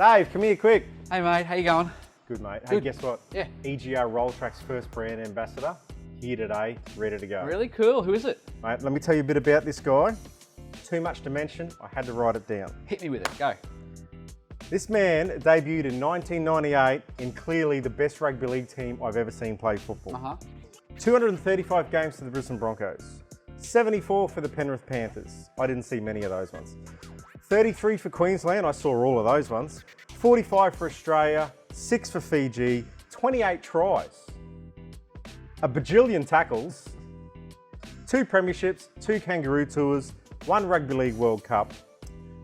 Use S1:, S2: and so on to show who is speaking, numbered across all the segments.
S1: Dave, come here quick.
S2: Hey mate, how you going?
S1: Good mate. Hey, guess what?
S2: Yeah.
S1: EGR RollTrac's first brand ambassador, here today, ready to go.
S2: Really cool, who is it?
S1: Mate, let me tell you a bit about this guy. Too much to mention, I had to write it down.
S2: Hit me with it, go.
S1: This man debuted in 1998 in clearly the best rugby league team I've ever seen play football. 235 games for the Brisbane Broncos, 74 for the Penrith Panthers. I didn't see many of those ones. 33 for Queensland, I saw all of those ones. 45 for Australia, 6 for Fiji, 28 tries, a bajillion tackles, 2 premierships, 2 kangaroo tours, 1 Rugby League World Cup,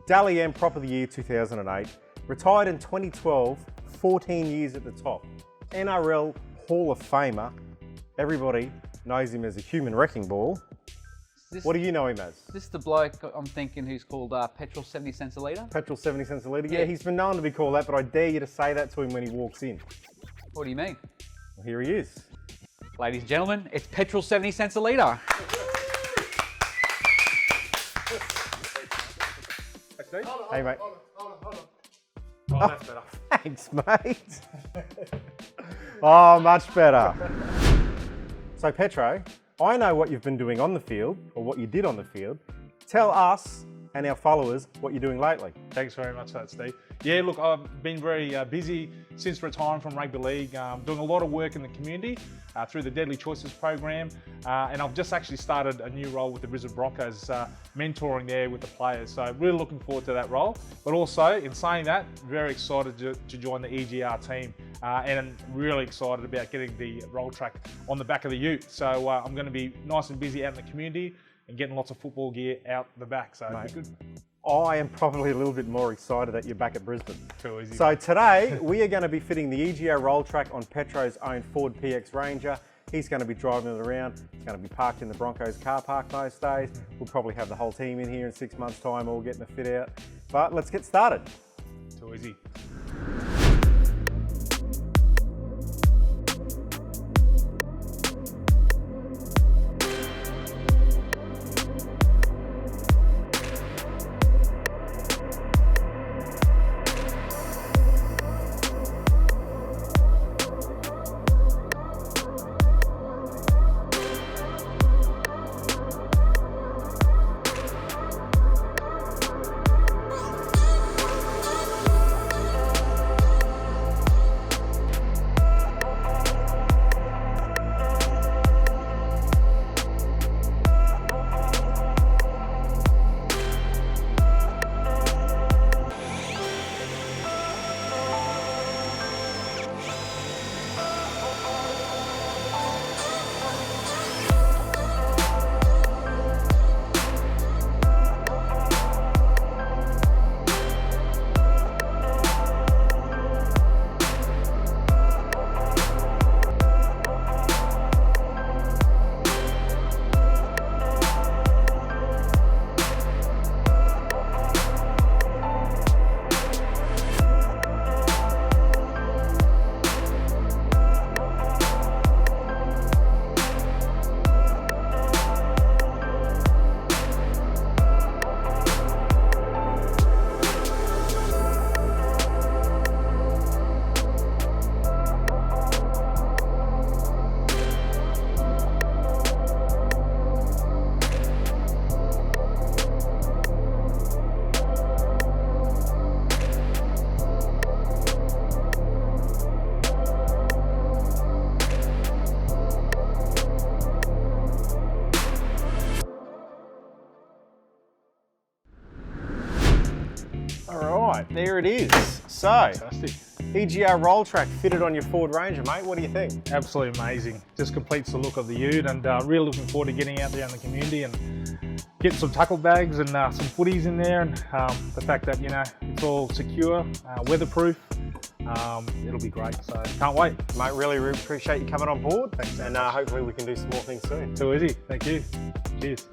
S1: Dally M Prop of the Year 2008, retired in 2012, 14 years at the top, NRL Hall of Famer. Everybody knows him as a human wrecking ball. What do you know him as?
S2: This is the bloke I'm thinking who's called Petrol 70 cents a litre?
S1: Petrol 70 cents a litre? Yeah, he's been known to be called that, but I dare you to say that to him when he walks in.
S2: What do you mean?
S1: Well, here he is.
S2: Ladies and gentlemen, it's Petrol 70 cents a litre.
S1: Hey mate.
S3: Hold on. Oh, that's better.
S1: Thanks mate. Oh, much better. So Petro, I know what you've been doing on the field, or what you did on the field. Tell us and our followers what you're doing lately.
S3: Thanks very much for that, Steve. Yeah, look, I've been very busy since retiring from rugby league, doing a lot of work in the community through the Deadly Choices program, and I've just actually started a new role with the Brisbane Broncos, mentoring there with the players. So really looking forward to that role. But also, in saying that, very excited to join the EGR team, and really excited about getting the RollTrac on the back of the ute. So I'm going to be nice and busy out in the community and getting lots of football gear out the back. So it'll be good.
S1: I am probably a little bit more excited that you're back at Brisbane.
S3: Too easy.
S1: So today, we are going to be fitting the EGR RollTrac on Petro's own Ford PX Ranger. He's going to be driving it around. It's going to be parked in the Broncos car park most days. We'll probably have the whole team in here in 6 months' time, all getting the fit out. But let's get started.
S3: Too easy.
S1: There it is. So,
S3: Fantastic.
S1: EGR RollTrac fitted on your Ford Ranger, mate. What do you think?
S3: Absolutely amazing. Just completes the look of the ute, and really looking forward to getting out there in the community and getting some tackle bags and some footies in there, and the fact that, you know, it's all secure, weatherproof. It'll be great, so can't wait.
S1: Mate, really appreciate you coming on board. Thanks. And hopefully we can do some more things soon.
S3: Too easy. Thank you. Cheers.